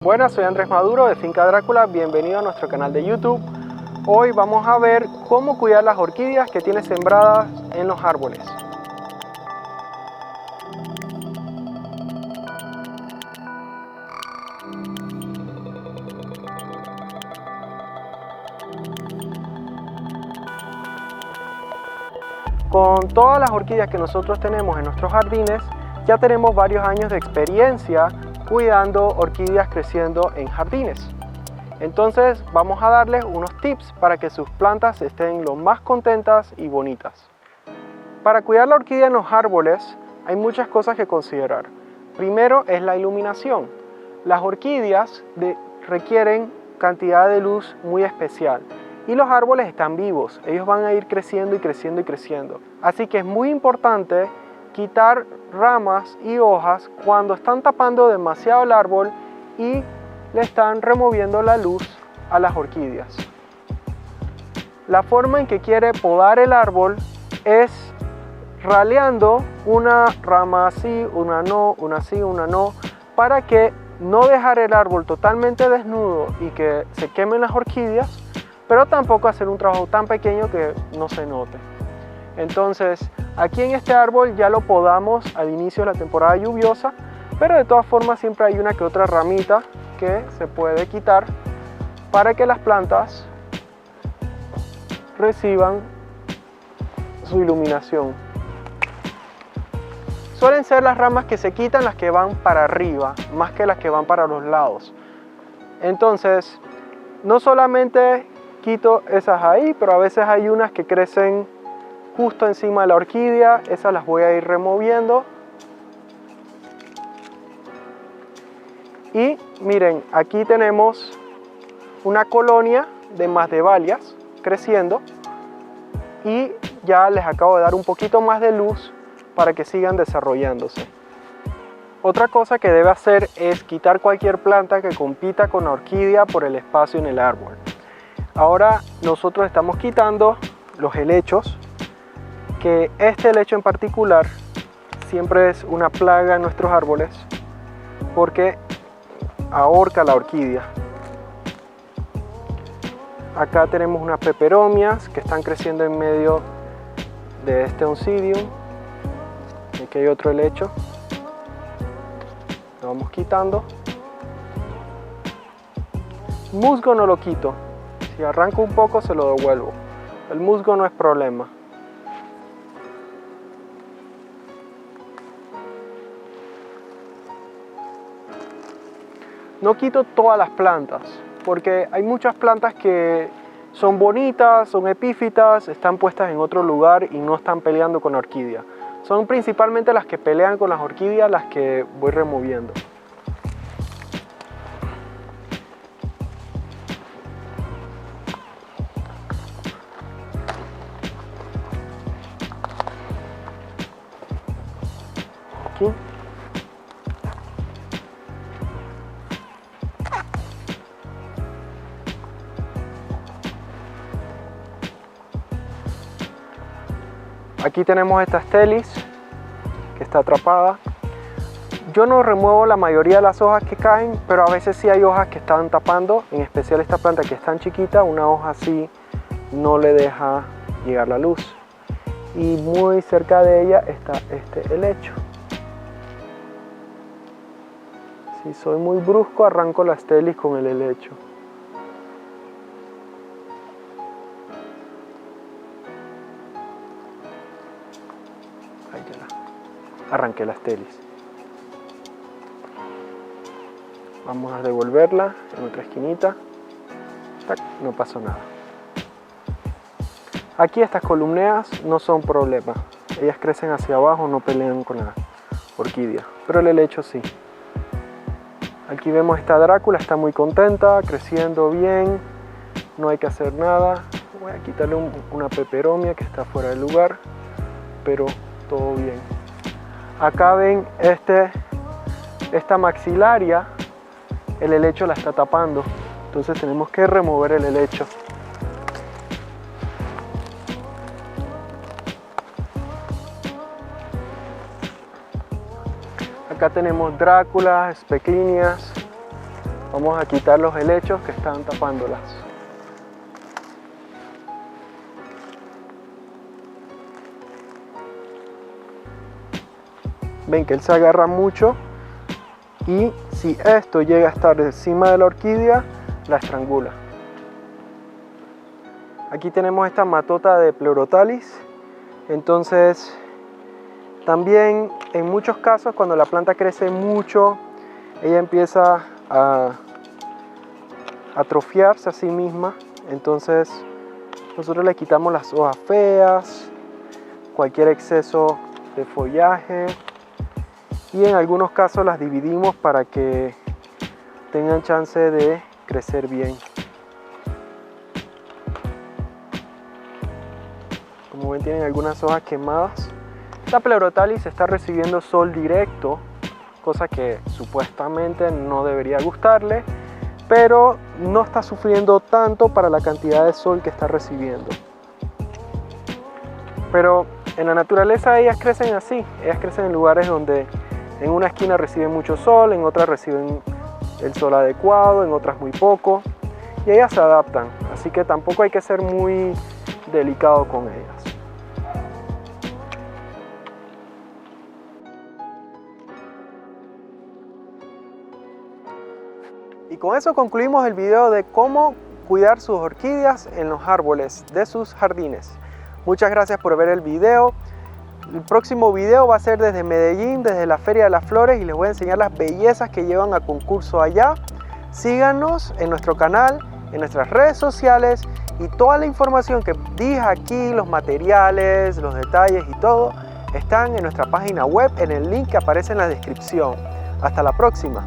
Buenas, soy Andrés Maduro de Finca Drácula, bienvenido a nuestro canal de YouTube. Hoy vamos a ver cómo cuidar las orquídeas que tienes sembradas en los árboles. Con todas las orquídeas que nosotros tenemos en nuestros jardines, ya tenemos varios años de experiencia cuidando orquídeas creciendo en jardines. Entonces vamos a darles unos tips para que sus plantas estén lo más contentas y bonitas. Para cuidar la orquídea en los árboles hay muchas cosas que considerar. Primero es la iluminación. Las orquídeas requieren cantidad de luz muy especial y los árboles están vivos. Ellos van a ir creciendo y creciendo y creciendo. Así que es muy importante quitar ramas y hojas cuando están tapando demasiado el árbol y le están removiendo la luz a las orquídeas. La forma en que quiere podar el árbol es raleando una rama así, una no, una sí, una no, para que no dejar el árbol totalmente desnudo y que se quemen las orquídeas, pero tampoco hacer un trabajo tan pequeño que no se note. Entonces, aquí en este árbol ya lo podamos al inicio de la temporada lluviosa, pero de todas formas siempre hay una que otra ramita que se puede quitar para que las plantas reciban su iluminación. Suelen ser las ramas que se quitan las que van para arriba, más que las que van para los lados. Entonces, no solamente quito esas ahí, pero a veces hay unas que crecen justo encima de la orquídea, esas las voy a ir removiendo. Y miren, aquí tenemos una colonia de masdevallias creciendo y ya les acabo de dar un poquito más de luz para que sigan desarrollándose. Otra cosa que debe hacer es quitar cualquier planta que compita con la orquídea por el espacio en el árbol. Ahora nosotros estamos quitando los helechos, que este helecho en particular siempre es una plaga en nuestros árboles porque ahorca la orquídea. Acá tenemos unas peperomias que están creciendo en medio de este oncidium. Aquí hay otro helecho. Lo vamos quitando. Musgo no lo quito. Si arranco un poco se lo devuelvo. El musgo no es problema. No quito todas las plantas, porque hay muchas plantas que son bonitas, son epífitas, están puestas en otro lugar y no están peleando con la orquídea. Son principalmente las que pelean con las orquídeas las que voy removiendo. Aquí. Aquí tenemos esta Stelis que está atrapada. Yo no remuevo la mayoría de las hojas que caen, pero a veces sí hay hojas que están tapando, en especial esta planta que es tan chiquita, una hoja así no le deja llegar la luz. Y muy cerca de ella está este helecho. Si soy muy brusco, arranco la Stelis con el helecho. Ahí ya arranqué la Stelis. Vamos a devolverla en otra esquinita. No pasó nada. Aquí estas columneas no son problema. Ellas crecen hacia abajo, no pelean con la orquídea. Pero el helecho sí. Aquí vemos esta Drácula, está muy contenta, creciendo bien. No hay que hacer nada. Voy a quitarle una peperomia que está fuera del lugar. Pero todo bien. Acá ven esta maxilaria, el helecho la está tapando, entonces tenemos que remover el helecho. Acá tenemos Dráculas, Speclinias, Vamos a quitar los helechos que están tapándolas. Ven que él se agarra mucho y si esto llega a estar encima de la orquídea, la estrangula. Aquí tenemos esta matota de Pleurotalis. Entonces, también en muchos casos cuando la planta crece mucho, ella empieza a atrofiarse a sí misma. Entonces, nosotros le quitamos las hojas feas, cualquier exceso de follaje. Y en algunos casos las dividimos para que tengan chance de crecer bien. Como ven, tienen algunas hojas quemadas. La Pleurotalis está recibiendo sol directo, cosa que supuestamente no debería gustarle, pero no está sufriendo tanto para la cantidad de sol que está recibiendo. Pero en la naturaleza ellas crecen así, ellas crecen en lugares donde en una esquina reciben mucho sol, en otras reciben el sol adecuado, en otras muy poco, y ellas se adaptan, así que tampoco hay que ser muy delicado con ellas. Y con eso concluimos el video de cómo cuidar sus orquídeas en los árboles de sus jardines. Muchas gracias por ver el video. El próximo video va a ser desde Medellín, desde la Feria de las Flores, y les voy a enseñar las bellezas que llevan a concurso allá. Síganos en nuestro canal, en nuestras redes sociales, y toda la información que dije aquí, los materiales, los detalles y todo, están en nuestra página web en el link que aparece en la descripción. Hasta la próxima.